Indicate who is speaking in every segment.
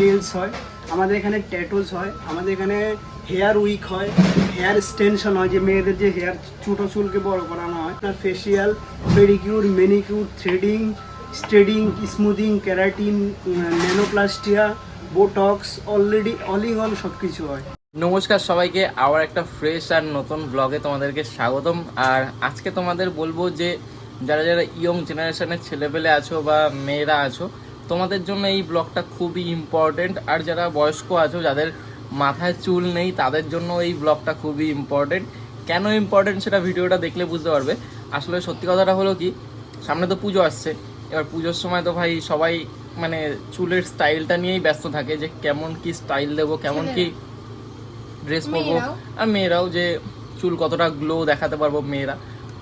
Speaker 1: Nails হয়, আমাদের এখানে ট্যাটুস হয়, আমাদের এখানে হেয়ার উইক হয়, হেয়ার এক্সটেনশন হয়, যে মেয়েদের যে হেয়ার ছোটো চুলকে বড় করানো হয়, আপনার ফেসিয়াল, পেডিকিউর, ম্যানিকিউর, থ্রেডিং, স্ট্রেডিং, smoothing, keratin, nanoplastia, botox, already all in all সব কিছু হয়।
Speaker 2: নমস্কার সবাইকে, আবার একটা ফ্রেশ আর নতুন ব্লগে তোমাদেরকে স্বাগতম। আর আজকে তোমাদের বলবো যে যারা যারা ইয়ং জেনারেশনের ছেলেপেলে আছো বা মেয়েরা আছো, তোমাদের জন্য এই ব্লগটা খুবই ইম্পর্টেন্ট। আর যারা বয়স্ক আছো, যাদের মাথায় চুল নেই, তাদের জন্য এই ব্লগটা খুবই ইম্পর্টেন্ট। কেন ইম্পর্টেন্ট সেটা ভিডিওটা দেখলে বুঝতে পারবে। আসলে সত্যি কথাটা হলো কি, সামনে তো পুজো আসছে। এবার পুজোর সময় তো ভাই সবাই মানে চুলের স্টাইলটা নিয়েই ব্যস্ত থাকে, যে কেমন কি স্টাইল দেবো, কেমন কি ড্রেস পরবো, আর মেয়েরাও যে চুল কতটা গ্লো দেখাতে পারবো মেয়েরা।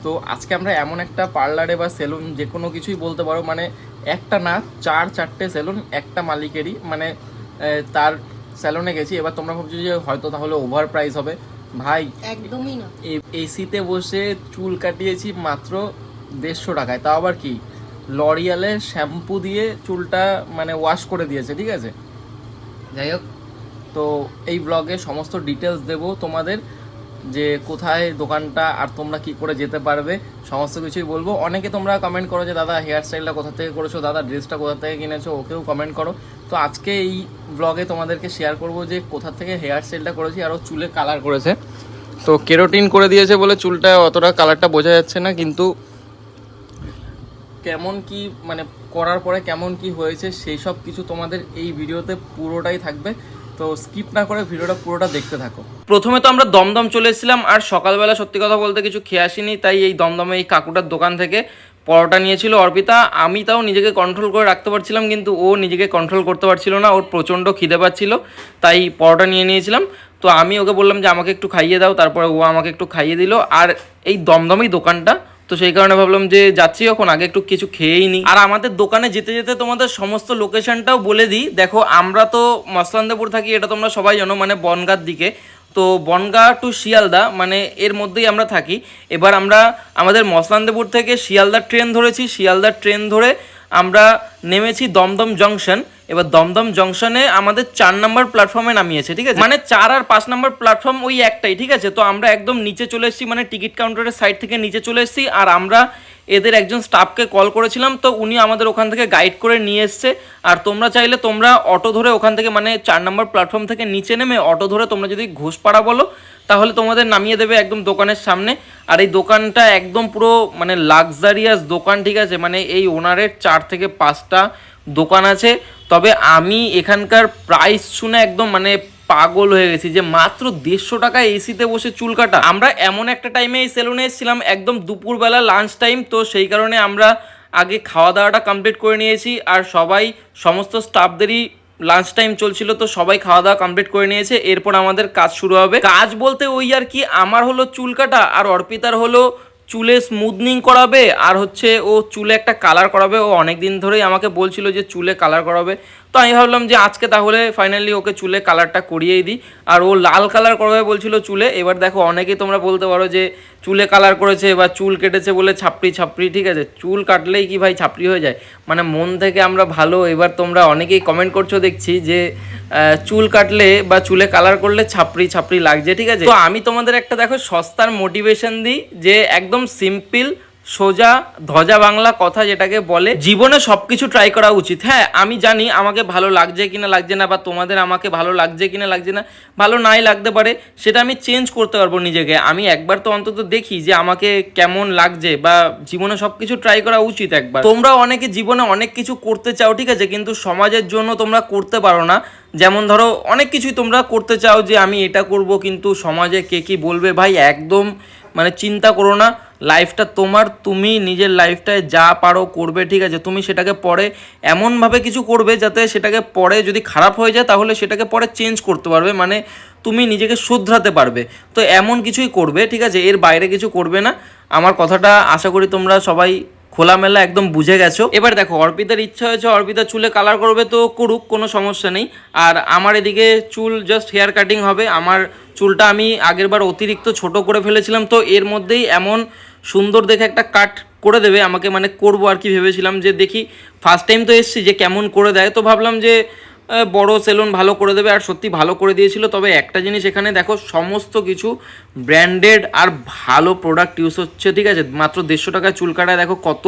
Speaker 2: তো আজকে আমরা এমন একটা পার্লারে বা সেলুন, যে কোনো কিছুই বলতে পারো, মানে একটা না, চারটে সেলুন একটা মালিকেরই, মানে তার স্যালনে গেছি। এবার তোমরা ভাবছো যে হয়তো তাহলে ওভার প্রাইস হবে। ভাই
Speaker 3: একদমই না,
Speaker 2: এসিতে বসে চুল কাটিয়েছি মাত্র 150 টাকায়, তাও আবার কি লরিয়ালের শ্যাম্পু দিয়ে চুলটা মানে ওয়াশ করে দিয়েছে, ঠিক আছে। যাই হোক, তো এই ব্লগে সমস্ত ডিটেলস দেব তোমাদের, যে কোথায় দোকানটা আর তোমরা কি করে যেতে পারবে, সমস্ত কিছুই বলবো। অনেকে তোমরা কমেন্ট করো যে দাদা হেয়ার স্টাইলটা কোথা থেকে করেছো, দাদা ড্রেসটা কোথা থেকে কিনেছো, ওকেও কমেন্ট করো। তো আজকে এই ব্লগে তোমাদেরকে শেয়ার করব যে কোথা থেকে হেয়ার স্টাইলটা করেছি, আরও চুলে কালার করেছে। তো কেরোটিন করে দিয়েছে বলে চুলটা অতটা কালারটা বোঝা যাচ্ছে না, কিন্তু কেমন কি মানে করার পরে কেমন কি হয়েছে সেই সব কিছু তোমাদের এই ভিডিওতে পুরোটাই থাকবে। তো স্কিপ না করে ভিডিওটা পুরোটা দেখতে থাকো। প্রথমে তো আমরা দমদম চলে এসেছিলাম, আর সকালবেলা সত্যি কথা বলতে কিছু খেয়ে আসিনি, তাই এই দমদমে এই কাকুটার দোকান থেকে পরোটা নিয়েছিল অর্পিতা। আমি তাও নিজেকে কন্ট্রোল করে রাখতে পারছিলাম, কিন্তু ও নিজেকে কন্ট্রোল করতে পারছিল না, ওর প্রচণ্ড খিদে পাচ্ছিল, তাই পরোটা নিয়ে নিয়েছিলাম। তো আমি ওকে বললাম যে আমাকে একটু খাইয়ে দাও, তারপরে ও আমাকে একটু খাইয়ে দিল। আর এই দমদমেই দোকানটা, তো সেই কারণে ভাবলাম যে যাচ্ছি যখন, আগে একটু কিছু খেয়েই নিই। আর আমাদের দোকানে যেতে যেতে তোমাদের সমস্ত লোকেশনটাও বলে দিই। দেখো, আমরা তো মসলান্দেপুর থাকি, এটা তোমরা সবাই জানো, মানে বনগাঁর দিকে। তো বনগাঁ টু শিয়ালদা মানে এর মধ্যেই আমরা থাকি। এবার আমরা আমাদের মসলান্দেপুর থেকে শিয়ালদার ট্রেন ধরেছি, শিয়ালদার ট্রেন ধরে আমরা নেমেছি দমদম জংশন। এবার দমদম জংশনে আমাদের 4 নম্বর প্ল্যাটফর্মে নামিয়েছে, ঠিক আছে, মানে 4 আর 5 নম্বর প্ল্যাটফর্ম ওই একটাই, ঠিক আছে। তো আমরা একদম নিচে চলে এসেছি, মানে টিকিট কাউন্টারের সাইড থেকে নিচে চলে এসেছি। আর আমরা এদের একজন স্টাফকে কল করেছিলাম, তো উনি আমাদের ওখান থেকে গাইড করে নিয়ে এসছে। আর তোমরা চাইলে তোমরা অটো ধরে ওখান থেকে, মানে 4 নম্বর প্ল্যাটফর্ম থেকে নিচে নেমে অটো ধরে তোমরা যদি ঘোষপাড়া বলো, তাহলে তোমাদের নামিয়ে দেবে একদম দোকানের সামনে। আর এই দোকানটা একদম পুরো মানে লাক্সারিয়াস দোকান, ঠিক আছে। মানে এই ওনারের 4 থেকে 5টা দোকান আছে। তবে আমি এখানকার প্রাইস শুনে একদম মানে পাগল হয়ে গেছি, যে মাত্র 150 টাকায় এসিতে বসে চুল কাটা। আমরা এমন একটা টাইমে এই সেলুনে এসেছিলাম, একদম দুপুরবেলা লাঞ্চ টাইম, তো সেই কারণে আমরা আগে খাওয়া দাওয়াটা কমপ্লিট করে নিয়েছি। আর সবাই, সমস্ত স্টাফদেরই লাঞ্চ টাইম চলছিল, তো সবাই খাওয়া দাওয়া কমপ্লিট করে নিয়েছে। এরপর আমাদের কাজ শুরু হবে। কাজ বলতে ওই আর কি, আমার হলো চুল কাটা, আর অর্পিতার হলো চুলে স্মুথনিং করাবে, আর হচ্ছে ও চুলে একটা কালার করাবে। ও অনেক দিন ধরেই আমাকে বলছিল যে চুলে কালার করাবে, তো আমি ভাবলাম যে আজকে তাহলে ফাইনালি ওকে চুলে কালারটা করিয়েই দিই। আর ও লাল কালার করাবে বলছিল চুলে। এবার দেখো, অনেকেই তোমরা বলতে পারো যে চুলে কালার করেছে বা চুল কেটেছে বলে ছাপড়ি ছাপড়ি, ঠিক আছে, চুল কাটলেই কি ভাই ছাপড়ি হয়ে যায়? মানে মন থেকে আমরা ভালো। এবার তোমরা অনেকেই কমেন্ট করছো দেখছি যে চুল কাটলে বা চুলে কালার করলে ছাপড়ি ছাপড়ি লাগছে, ঠিক আছে। তো আমি তোমাদের একটা দেখো সস্তার মোটিভেশন দিই, যে একদম সিম্পল সোজা ধজা বাংলা কথা যেটাকে বলে, জীবনে সবকিছু ট্রাই করা উচিত। হ্যাঁ, আমি জানি আমাকে ভালো লাগছে কিনা লাগছে না, বা তোমাদের আমাকে ভালো লাগছে কিনা লাগছে না, ভালো নাই লাগতে পারে, সেটা আমি চেঞ্জ করতে পারবো নিজেকে। আমি একবার তো অন্তত দেখি যে আমাকে কেমন লাগছে, বা জীবনে সবকিছু ট্রাই করা উচিত একবার। তোমরা অনেকে জীবনে অনেক কিছু করতে চাও, ঠিক আছে, কিন্তু সমাজের জন্য তোমরা করতে পারো না। যেমন ধরো, অনেক কিছুই তোমরা করতে চাও যে আমি এটা করব, কিন্তু সমাজে কে কি বলবে। ভাই একদম মানে চিন্তা করো না, লাইফটা তোমার, তুমি নিজের লাইফটায় যা পারো করবে, ঠিক আছে। তুমি সেটাকে পরে এমনভাবে কিছু করবে যাতে সেটাকে পরে যদি খারাপ হয়ে যায়, তাহলে সেটাকে পরে চেঞ্জ করতে পারবে, মানে তুমি নিজেকে শুধরাতে পারবে। তো এমন কিছুই করবে, ঠিক আছে, এর বাইরে কিছু করবে না। আমার কথাটা আশা করি তোমরা সবাই খোলামেলা একদম বুঝে গেছো। এবার দেখো, অর্পিতার ইচ্ছা হয়েছে অর্পিতা চুলে কালার করবে, তো করুক, কোনো সমস্যা নেই। আর আমার এদিকে চুল জাস্ট হেয়ার কাটিং হবে। আমার চুলটা আমি আগেরবার অতিরিক্ত ছোট করে ফেলেছিলাম, তো এর মধ্যেই এমন সুন্দর দেখে একটা কাট করে দেবে আমাকে, মানে করবো আর কি ভেবেছিলাম, যে দেখি ফার্স্ট টাইম তো এসছি যে কেমন করে দেয়, তো ভাবলাম যে বড় সেলুন ভালো করে দেবে, আর সত্যি ভালো করে দিয়েছিল। তবে একটা জিনিস এখানে দেখো, সমস্ত কিছু ব্র্যান্ডেড আর ভালো প্রোডাক্ট ইউজ হচ্ছে, ঠিক আছে। মাত্র 150 টাকায় চুল কাটায় দেখো কত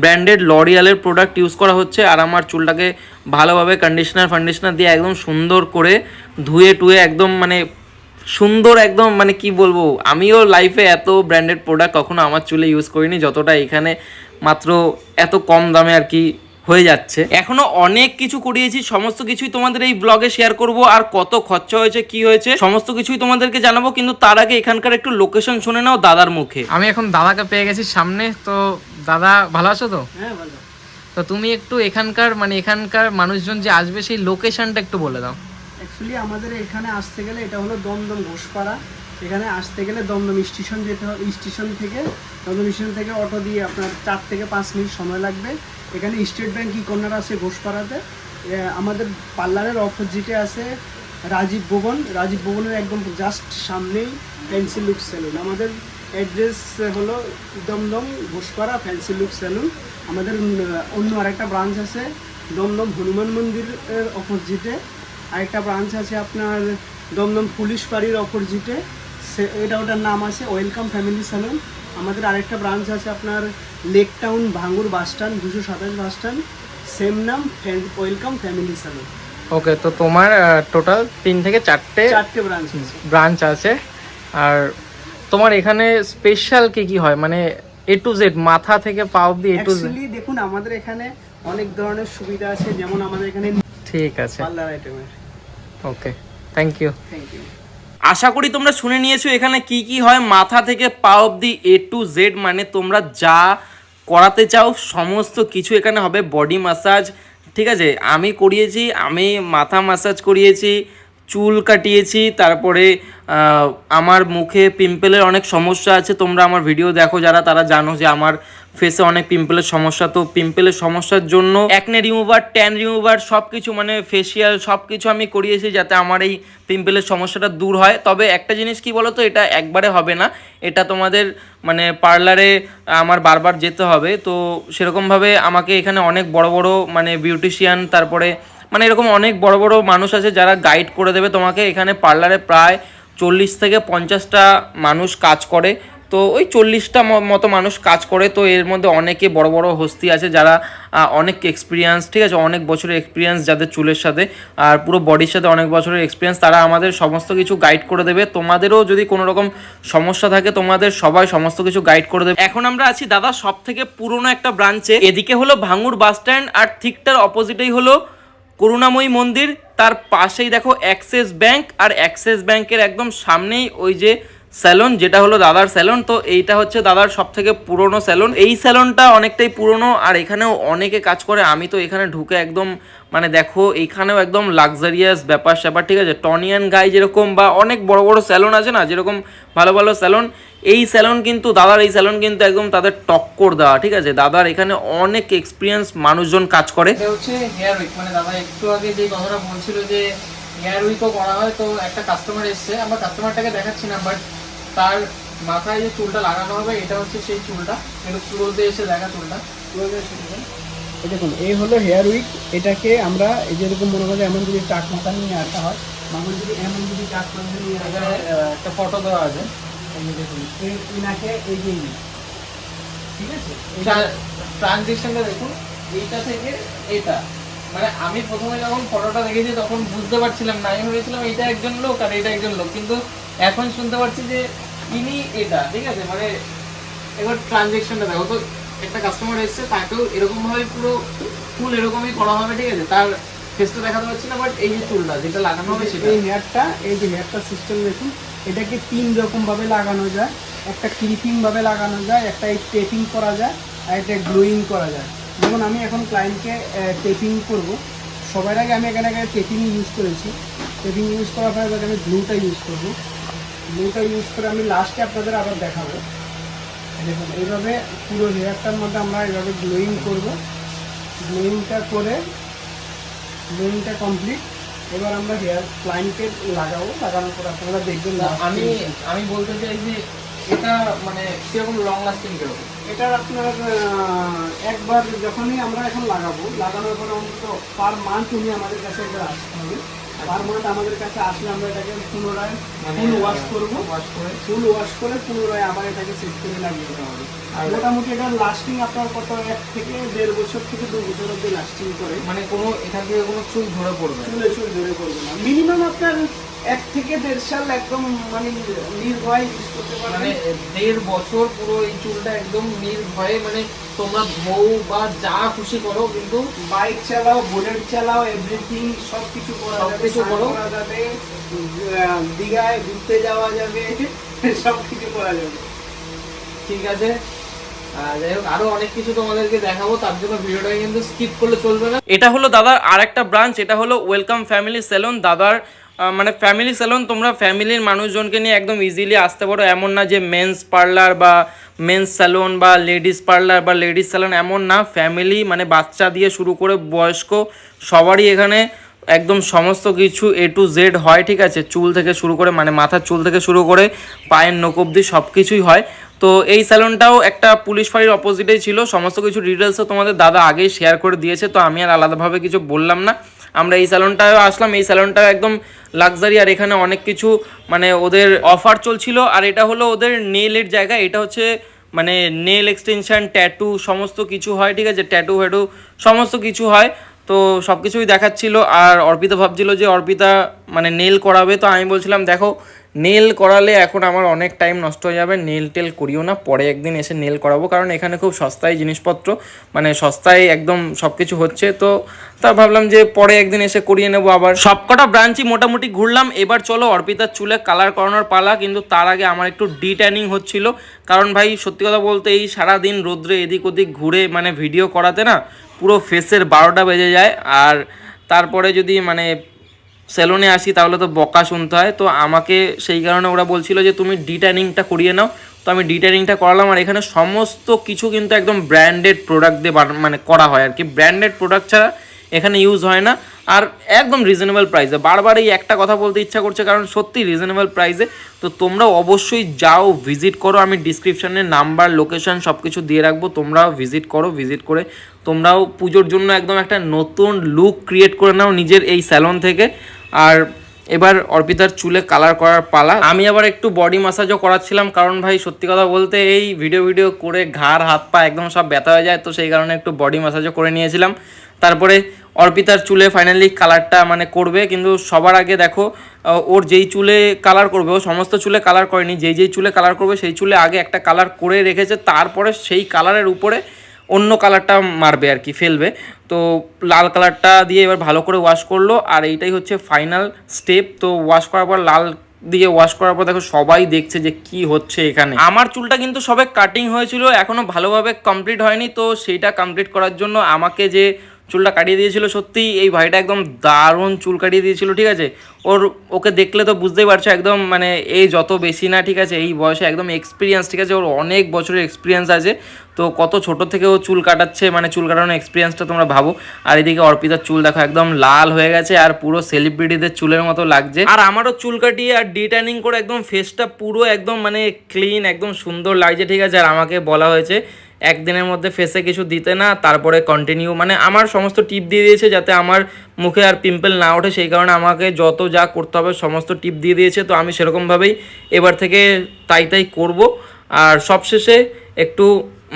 Speaker 2: ব্র্যান্ডেড লরিয়ালের প্রোডাক্ট ইউজ করা হচ্ছে। আর আমার চুলটাকে ভালোভাবে কন্ডিশনার দিয়ে একদম সুন্দর করে ধুয়ে টুয়ে একদম মানে সুন্দর, একদম মানে কি বলবো, আমিও লাইফে এত ব্র্যান্ডেড প্রোডাক্ট কখনো আমার চুলে ইউজ করিনি যতটা এখানে মাত্র এত কম দামে আর কি হয়ে যাচ্ছে। এখনো অনেক কিছু করিয়েছি, সমস্ত কিছুই তোমাদের এই ব্লগে শেয়ার করব, আর কত খরচা হয়েছে কি হয়েছে সমস্ত কিছুই তোমাদেরকে জানাবো। কিন্তু তার আগে এখানকার একটু লোকেশন শুনে নাও দাদার মুখে। আমি এখন দাদাকে পেয়ে গেছি সামনে। তো দাদা ভালো আছো তো?
Speaker 1: হ্যাঁ ভালো।
Speaker 2: তো তুমি একটু এখানকার মানুষজন যে আসবে সেই লোকেশনটা একটু বলে দাও।
Speaker 1: অ্যাকচুয়ালি আমাদের এখানে আসতে গেলে, এটা হলো দমদম ঘোষপাড়া। এখানে আসতে গেলে দমদম স্টেশন যেতে হবে, দমদম স্টেশন থেকে অটো দিয়ে আপনার 4 থেকে 5 মিনিট সময় লাগবে। এখানে স্টেট ব্যাংক কি কর্নার আছে ঘোষপাড়াতে। আমাদের পার্লারের অপোজিটে আছে রাজীব ভবনের একদম জাস্ট সামনেই ফ্যান্সি লুক সেলুন। আমাদের অ্যাড্রেস হলো Dumdum Ghoshpara fancy look salon. আমাদের অন্য আরেকটা ব্রাঞ্চ আছে দমদম হনুমান মন্দিরের অপোজিটে। আরেকটা ব্রাঞ্চ আছে আপনার দমদম পুলিশ বাড়ির অপোজিটে, ওটার নাম আছে ওয়েলকাম ফ্যামিলি সেলুন। আমাদের আরেকটা ব্রাঞ্চ আছে আপনার lake town Bhangar bus stand, 227 bus stand, same নাম ওয়েলকাম ফ্যামিলি সেলুন।
Speaker 2: ওকে, তো তোমার টোটাল 3 থেকে 4টে ব্রাঞ্চ আছে। আর তোমার এখানে স্পেশাল কি হয়, মানে এ টু জেড মাথা থেকে পা অবধি এ টু জেড?
Speaker 1: দেখুন আমাদের এখানে অনেক ধরনের সুবিধা আছে, যেমন আমাদের এখানে
Speaker 2: ঠিক আছে
Speaker 1: পার্লার আইটেমের।
Speaker 2: Okay, thank you.
Speaker 1: Thank you.
Speaker 2: আশা করি তোমরা শুনে নিয়েছো এখানে কি হয় মাথা থেকে পা অবধি এ টু জেড, মানে তোমরা যা করাতে চাও সমস্ত কিছু এখানে হবে। বডি ম্যাসাজ, ঠিক আছে, আমি করিয়েছি, আমি মাথা ম্যাসাজ করিয়েছি, চুল কাটিয়েছি, তারপরে আমার মুখে পিম্পলের অনেক সমস্যা আছে। তোমরা আমার ভিডিও দেখো যারা, তারা জানো যে আমার ফেসে অনেক পিম্পলের সমস্যা। তো পিম্পলের সমস্যার জন্য অ্যাকনে রিমুভার, ট্যান রিমুভার সব কিছু মানে ফেসিয়াল সব কিছু আমি করিয়েছি যাতে আমার এই পিম্পলের সমস্যাটা দূর হয়। তবে একটা জিনিস কি বলো তো, এটা একবারে হবে না, এটা তোমাদের মানে পার্লারে আমার বারবার যেতে হবে। তো সেরকমভাবে আমাকে এখানে অনেক বড় বড় মানে বিউটিশিয়ান, তারপরে মানে এরকম অনেক বড় বড় মানুষ আছে যারা গাইড করে দেবে তোমাকে। এখানে পার্লারে প্রায় 40 থেকে 50টা মানুষ কাজ করে। তো ওই 40টা মতো মানুষ কাজ করে। তো এর মধ্যে অনেকে বড় বড় হস্তি আছে যারা অনেক এক্সপিরিয়েন্স, ঠিক আছে, অনেক বছরের এক্সপিরিয়েন্স যাদের চুলের সাথে আর পুরো বডির সাথে অনেক বছরের এক্সপিরিয়েন্স, তারা আমাদের সমস্ত কিছু গাইড করে দেবে। তোমাদেরও যদি কোনো রকম সমস্যা থাকে তোমাদের সবাই সমস্ত কিছু গাইড করে দেবে। এখন আমরা আছি দাদা সব থেকে পুরনো একটা ব্রাঞ্চে। এদিকে হলো ভাঙ্গুর বাস স্ট্যান্ড, আর ঠিকটার অপোজিটেই হলো করুণাময়ী মন্দির, তার পাশেই দেখো অ্যাক্সিস ব্যাংক, আর অ্যাক্সিস ব্যাংকের একদম সামনেই ওই যে স্যালন, যেটা হলো দাদার স্যালন। তো এইটা হচ্ছে দাদার সব থেকে পুরনো স্যালন। এই স্যালনটা অনেকটাই পুরনো, আর এখানেও অনেকে কাজ করে। আমি তো এখানে ঢুকে একদম মানে দেখো এইখানেও একদম লাক্সারিয়াস ব্যাপার স্যাপার, ঠিক আছে, টনিয়ান গাই যেরকম বা অনেক বড় বড় স্যালন আছে না যেরকম ভালো ভালো স্যালন, এই স্যালন কিন্তু দাদার এই স্যালন কিন্তু একদম তাদের টক্কর দেওয়া, ঠিক আছে। দাদার এখানে অনেক এক্সপিরিয়েন্স মানুষজন কাজ করে। এটা হচ্ছে হেয়ার উইক, মানে দাদা একটু আগে যে কথাটা বলছিল যে হেয়ার উইকও করা হয়। তো একটা কাস্টমার এসছে, আমরা কাস্টমারটাকে দেখাচ্ছি না, বাট তার মাথায় যে চুলটা লাগানো হবে এটা হচ্ছে সেই চুলটা। একটু ক্লোজে এসে দেখা চুলটা, ক্লোজে এসে
Speaker 1: দেখুন এই হলো হেয়ার উইক। এটাকে আমরা এই যেরকম মনে করি এমন যদি টাক মাথা নিয়ে আসা হয়, এমন যদি টাক মাথা নিয়ে আসা হয়,
Speaker 2: একটা ফটো দেওয়া আছে,
Speaker 1: এনাকে এই যে ঠিক আছে
Speaker 2: ট্রানজিশনটা দেখুন, এইটা থেকে এটা, মানে আমি প্রথমে যখন ফটোটা দেখেছি তখন বুঝতে পারছিলাম না, আমি ভেবেছিলাম এটা একজন লোক আর এটা একজন লোক, কিন্তু এখন শুনতে পারছি যে ইনি এটা, ঠিক আছে। মানে এবার ট্রানজেকশনটা দেখো, তো একটা কাস্টমার এসছে তাকেও এরকমভাবে পুরো ফুল এরকমই করা হবে, ঠিক আছে। তার ফেসটা দেখাতে পারছি না, বাট এই যে চুলটা যেটা লাগানো হবে সেটা,
Speaker 1: এই যে হেয়ারটা সিস্টেম দেখুন, এটাকে 3 রকমভাবে লাগানো যায়। একটা ক্লিপিংভাবে লাগানো যায়, একটা টেপিং করা যায়, আর একটা গ্লোয়িং করা যায়। যেমন আমি এখন ক্লায়েন্টকে টেপিং করব, সবার আগে আমি এখানে টেপিং ইউজ করেছি। টেপিং ইউজ করার পরে আমি গ্লুটা ইউজ করব। গ্লুটা ইউজ করে আমি লাস্টে আপনাদের আবার দেখাবো। দেখুন এইভাবে পুরো হেয়ারটার মধ্যে আমরা এইভাবে গ্লোয়িং করব। গ্লোয়িংটা করে গ্লোয়িংটা কমপ্লিট। এবার আমরা হেয়ার ক্লায়েন্টকে লাগানোর পর আপনারা দেখবেন।
Speaker 2: আমি বলতে চাই যে এটা মানে কিরকম লং লাস্টিং কিরকম?
Speaker 1: এটা আপনার একবার যখনই আমরা এখন লাগানোর পরে অন্তত পার মান্থ উনি আমাদের কাছে একবার আসতে হবে। পার মান্থ আমাদের কাছে আসলে আমরা এটাকে পুনরায় ফুল ওয়াশ করবো, ফুল ওয়াশ করে পুনরায় আবার এটাকে সেট করে লাগিয়ে দিতে হবে। আর মোটামুটি এটা লাস্টিং আপনার কত 1 থেকে 1.5 বছর থেকে 2 বছর অব্দি লাস্টিং করে।
Speaker 2: মানে কোনো এখান থেকে কোনো চুল ধরে পড়বে?
Speaker 1: চুল ধরে পড়বে না। মিনিমাম আপনার 1 থেকে 1.5 সাল একদম মানে নির্ভয় ইউজ করতে পারবেন।
Speaker 2: মানে 1.5 বছর পুরো এই চুলটা একদম নির্ভয়ে, মানে তোমরা বউ বা যা খুশি করো, কিন্তু
Speaker 1: বাইক চালাও, বুলেট চালাও, এভরিথিং সবকিছু করা যাবে, দীঘায় ঘুরতে যাওয়া যাবে, সবকিছু করা যাবে।
Speaker 2: ঠিক আছে, যাই হোক আরো অনেক কিছু তোমাদেরকে দেখাবো, তার জন্য ভিডিওটাকে কিন্তু স্কিপ করলে চলবে না। এটা হলো দাদার আরেকটা ব্রাঞ্চ, এটা হলো ওয়েলকাম ফ্যামিলি সেলুন। দাদার মানে ফ্যামিলি সেলুন, তোমরা ফ্যামিলির মানুষজনকে নিয়ে একদম ইজিলি আসতে পারো। এমন না যে মেন্স পার্লার বা মেন্স স্যালন বা লেডিস পার্লার বা লেডিস স্যালন, এমন না। ফ্যামিলি মানে বাচ্চা দিয়ে শুরু করে বয়স্ক সবারই এখানে একদম সমস্ত কিছু A to Z হয়, ঠিক আছে। চুল থেকে শুরু করে মানে মাথার চুল থেকে শুরু করে পায়ের নখ অবধি সব কিছুই হয়। তো এই স্যালনটাও একটা পুলিশ ফাঁড়ির অপোজিটেই ছিল। সমস্ত কিছু ডিটেলসও তোমাদের দাদা আগেই শেয়ার করে দিয়েছে, তো আমি আর আলাদাভাবে কিছু বললাম না। আমরা এই স্যালনটায় আসলাম, এই স্যালনটা একদম লাক্সারি, আর এখানে অনেক কিছু মানে ওদের অফার চলছিল। আর এটা হলো ওদের নেলের জায়গা, এটা হচ্ছে মানে নেল এক্সটেনশন, ট্যাটু সমস্ত কিছু হয়, ঠিক আছে। ট্যাটু ফ্যাটু সমস্ত কিছু হয়, তো সব কিছুই দেখাচ্ছিল। আর অর্পিতা ভাবছিল যে অর্পিতা মানে নেল করাবে, তো আমি বলছিলাম দেখো নেল করালে এখন আমার অনেক টাইম নষ্ট হয়ে যাবে, নেল টেল করিও না, পরে একদিন এসে নেল করাবো, কারণ এখানে খুব সস্তায় জিনিসপত্র, মানে সস্তায় একদম সব কিছু হচ্ছে। তো তা ভাবলাম যে পরে একদিন এসে করিয়ে নেবো। আবার সবকটা ব্রাঞ্চই মোটামুটি ঘুরলাম। এবার চলো অর্পিতার চুলে কালার করানোর পালা, কিন্তু তার আগে আমার একটু ডিট্যানিং হচ্ছিল, কারণ ভাই সত্যি কথা বলতে এই সারাদিন রোদ্রে এদিক ওদিক ঘুরে মানে ভিডিও করাতে না পুরো ফেসের 12টা বেজে যায়। আর তারপরে যদি মানে সেলুনে আসি তাহলে তো বকা শুনতে হয়, তো আমাকে সেই কারণে ওরা বলছিল যে তুমি ডিট্যানিংটা করিয়ে নাও। তো আমি ডিট্যানিংটা করালাম। আর এখানে সমস্ত কিছু কিন্তু একদম ব্র্যান্ডেড প্রোডাক্ট দিয়ে মানে করা হয় আর কি, ব্র্যান্ডেড প্রোডাক্ট ছাড়া এখানে ইউজ হয় না। আর একদম রিজনেবল প্রাইসে, বারবার এই একটা কথা বলতে ইচ্ছা করছে কারণ সত্যি রিজনেবল প্রাইসে। তো তোমরাও অবশ্যই যাও, ভিজিট করো। আমি ডিসক্রিপশানে নাম্বার, লোকেশন সব কিছু দিয়ে রাখবো, তোমরাও ভিজিট করো। ভিজিট করে তোমরাও পুজোর জন্য একদম একটা নতুন লুক ক্রিয়েট করে নাও নিজের এই স্যালন থেকে। আর এবার অর্পিতার চুলে কালার করার পালা। আমি আবার একটু বডি ম্যাসাজও করাচ্ছিলাম, কারণ ভাই সত্যি কথা বলতে এই ভিডিও করে ঘাড় হাত পা একদম সব ব্যথা হয়ে যায়, তো সেই কারণে একটু বডি ম্যাসাজও করে নিয়েছিলাম। তারপরে অর্পিতার চুলে ফাইনালি কালারটা মানে করবে, কিন্তু সবার আগে দেখো ওর যেই চুলে কালার করবে, ও সমস্ত চুলে কালার করেনি, যেই চুলে কালার করবে সেই চুলে আগে একটা কালার করে রেখেছে, তারপরে সেই কালারের উপরে অন্য কালারটা মারবে আর কি, ফেলবে। তো লাল কালারটা দিয়ে এবার ভালো করে ওয়াশ করলো, আর এইটাই হচ্ছে ফাইনাল স্টেপ। তো ওয়াশ করার পর লাল দিয়ে ওয়াশ করার পর দেখো সবাই দেখছে যে কি হচ্ছে এখানে। আমার চুলটা কিন্তু সবে কাটিং হয়েছিল, এখনও ভালোভাবে কমপ্লিট হয়নি। তো সেইটা কমপ্লিট করার জন্য আমাকে যে চুলটা কাটিয়ে দিয়েছিল, সত্যি এই ভাইটা একদম দারুণ চুল কাটিয়ে দিয়েছিল, ঠিক আছে। ওকে দেখলে তো বুঝতেই পারছো একদম মানে এই যত বেশি না, ঠিক আছে, এই বয়সে একদম এক্সপিরিয়েন্স, ঠিক আছে, ওর অনেক বছরের এক্সপিরিয়েন্স আছে। তো কত ছোট থেকে ও চুল কাটাচ্ছে, মানে চুল কাটানোর এক্সপিরিয়েন্সটা তোমরা ভাবো। আর এদিকে অর্পিতার চুল দেখো একদম লাল হয়ে গেছে, আর পুরো সেলিব্রিটিদের চুলের মতো লাগছে। আর আমারও চুল কাটিয়ে আর ডিট্যানিং করে একদম ফেসটা পুরো একদম মানে ক্লিন, একদম সুন্দর লাগছে, ঠিক আছে। আর আমাকে বলা হয়েছে একদিনের মধ্যে ফেসে কিছু দিতে না, তারপরে কন্টিনিউ মানে আমার সমস্ত টিপ দিয়ে দিয়েছে যাতে আমার মুখে আর পিম্পল না ওঠে, সেই কারণে আমাকে যত যা করতে হবে সমস্ত টিপ দিয়ে দিয়েছে। তো আমি সেরকমভাবেই এবার থেকে তাই করব। আর সবশেষে একটু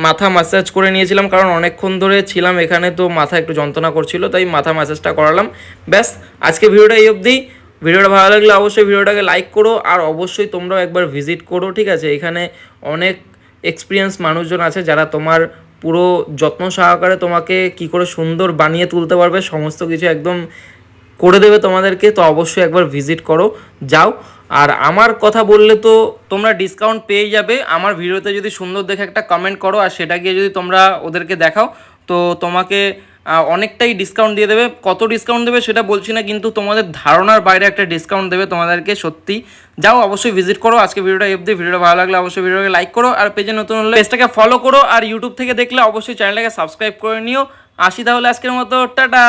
Speaker 2: মাথা ম্যাসাজ করে নিয়েছিলাম, কারণ অনেকক্ষণ ধরে ছিলাম এখানে, তো মাথা একটু যন্ত্রণা করছিল, তাই মাথা ম্যাসাজটা করালাম। ব্যাস, আজকে ভিডিওটা এই অবধি। ভিডিওটা ভালো লাগলে অবশ্যই ভিডিওটাকে লাইক করো, আর অবশ্যই তোমরাও একবার ভিজিট করো, ঠিক আছে। এখানে অনেক এক্সপিরিয়েন্স মানুষজন আছে যারা তোমার পুরো যত্ন সহকারে তোমাকে কি করে সুন্দর বানিয়ে তুলতে পারবে, সমস্ত কিছু একদম করে দেবে তোমাদেরকে। তো অবশ্যই একবার ভিজিট করো, যাও। আর আমার কথা বললে তো তোমরা ডিসকাউন্ট পেয়ে যাবে। আমার ভিডিওতে যদি সুন্দর দেখে একটা কমেন্ট করো, আর সেটা গিয়ে যদি তোমরা ওদেরকে দেখাও, তো তোমাকে অনেকটাই ডিসকাউন্ট দিয়ে দেবে। কত ডিসকাউন্ট দেবে সেটা বলছি না, কিন্তু তোমাদের ধারণার বাইরে একটা ডিসকাউন্ট দেবে তোমাদেরকে, সত্যি। যাও, অবশ্যই ভিজিট করো। আজকে ভিডিওটা এফ দিয়ে, ভিডিওটা ভালো লাগলে অবশ্যই ভিডিওটাকে লাইক করো, আর পেজে নতুন হলে পেজটাকে ফলো করো, আর ইউটিউব থেকে দেখলে অবশ্যই চ্যানেলটাকে সাবস্ক্রাইব করে নিও। আসি তাহলে আজকের মতো, টাটা।